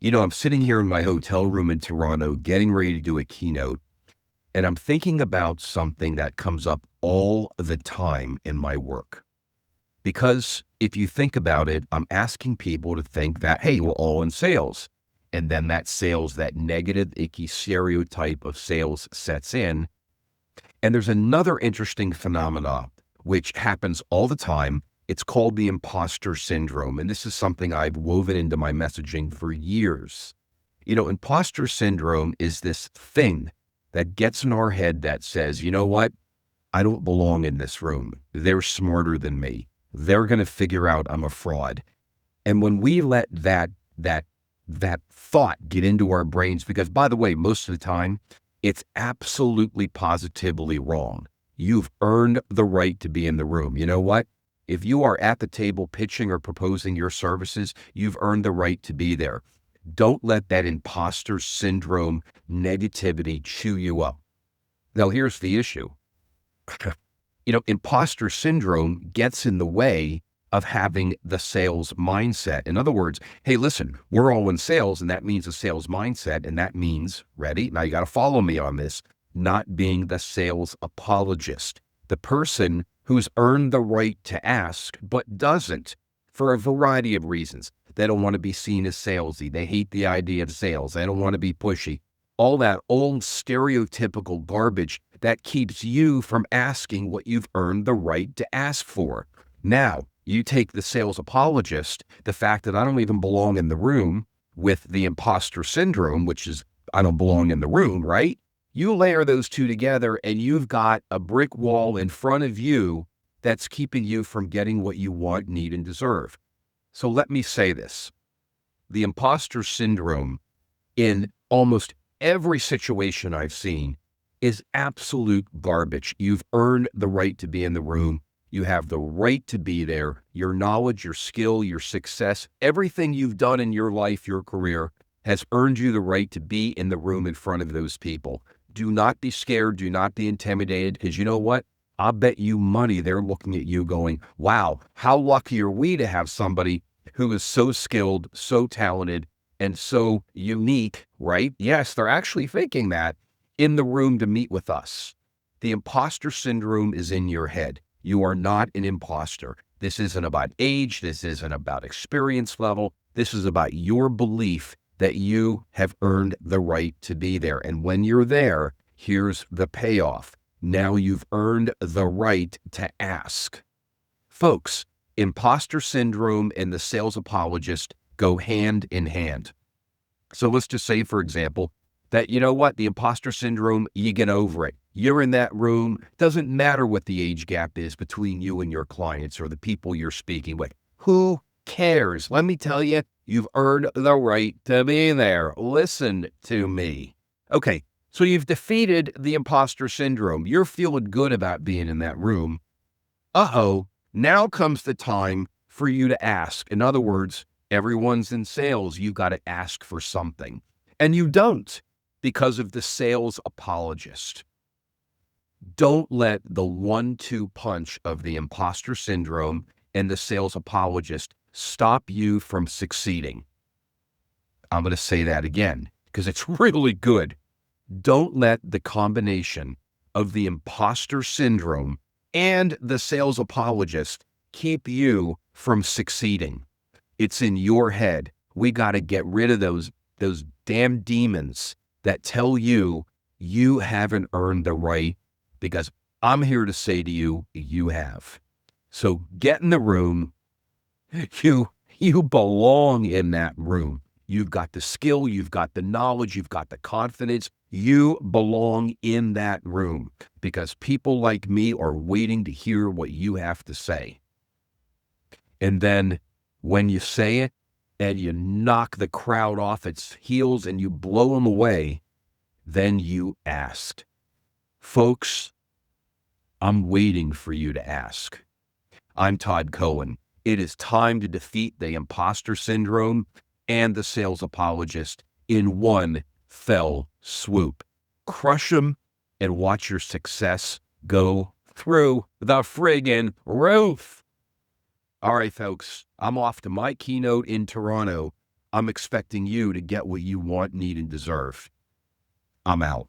I'm sitting here in my hotel room in Toronto, getting ready to do a keynote, and I'm thinking about something that comes up all the time in my work. Because if you think about it, I'm asking people to think that, hey, we're all in sales. And then that sales, that negative, icky stereotype of sales sets in. And there's another interesting phenomena which happens all the time. It's called the imposter syndrome. And this is something I've woven into my messaging for years. Imposter syndrome is this thing that gets in our head that says, you know what? I don't belong in this room. They're smarter than me. They're going to figure out I'm a fraud. And when we let that thought get into our brains, because by the way, most of the time, it's absolutely positively wrong. You've earned the right to be in the room. You know what? If you are at the table pitching or proposing your services, you've earned the right to be there. Don't let that imposter syndrome negativity chew you up. Now, here's the issue. Imposter syndrome gets in the way of having the sales mindset. In other words, hey, listen, we're all in sales, and that means a sales mindset, and that means, ready? Now you got to follow me on this, not being the sales apologist, the person who's earned the right to ask, but doesn't for a variety of reasons. They don't want to be seen as salesy. They hate the idea of sales. They don't want to be pushy. All that old stereotypical garbage that keeps you from asking what you've earned the right to ask for. Now, you take the sales apologist, the fact that I don't even belong in the room with the imposter syndrome, which is I don't belong in the room, right? You layer those two together and you've got a brick wall in front of you that's keeping you from getting what you want, need, and deserve. So let me say this. The imposter syndrome in almost every situation I've seen is absolute garbage. You've earned the right to be in the room. You have the right to be there. Your knowledge, your skill, your success, everything you've done in your life, your career, has earned you the right to be in the room in front of those people. Do not be scared. Do not be intimidated, because you know what? I'll bet you money they're looking at you going, wow, how lucky are we to have somebody who is so skilled, so talented, and so unique, right? Yes, they're actually thinking that in the room to meet with us. The imposter syndrome is in your head. You are not an imposter. This isn't about age. This isn't about experience level. This is about your belief that you have earned the right to be there. And when you're there, here's the payoff. Now you've earned the right to ask. Folks, imposter syndrome and the sales apologist go hand in hand. So let's just say, for example, that, you know what, the imposter syndrome, you get over it. You're in that room. Doesn't matter what the age gap is between you and your clients or the people you're speaking with. Who cares? Let me tell you, you've earned the right to be there. Listen to me. Okay, so you've defeated the imposter syndrome. You're feeling good about being in that room. Uh-oh, now comes the time for you to ask. In other words, everyone's in sales. You've got to ask for something. And you don't because of the sales apologist. Don't let the 1-2 punch of the imposter syndrome and the sales apologist stop you from succeeding. I'm going to say that again because it's really good. Don't let the combination of the imposter syndrome and the sales apologist keep you from succeeding. It's in your head. We got to get rid of those damn demons that tell you you haven't earned the right, because I'm here to say to you, you have. So get in the room. You belong in that room. You've got the skill, you've got the knowledge, you've got the confidence. You belong in that room because people like me are waiting to hear what you have to say. And then when you say it and you knock the crowd off its heels and you blow them away, then you asked. Folks, I'm waiting for you to ask. I'm Todd Cohen. It is time to defeat the imposter syndrome and the sales apologist in one fell swoop. Crush them and watch your success go through the friggin' roof. All right, folks, I'm off to my keynote in Toronto. I'm expecting you to get what you want, need, and deserve. I'm out.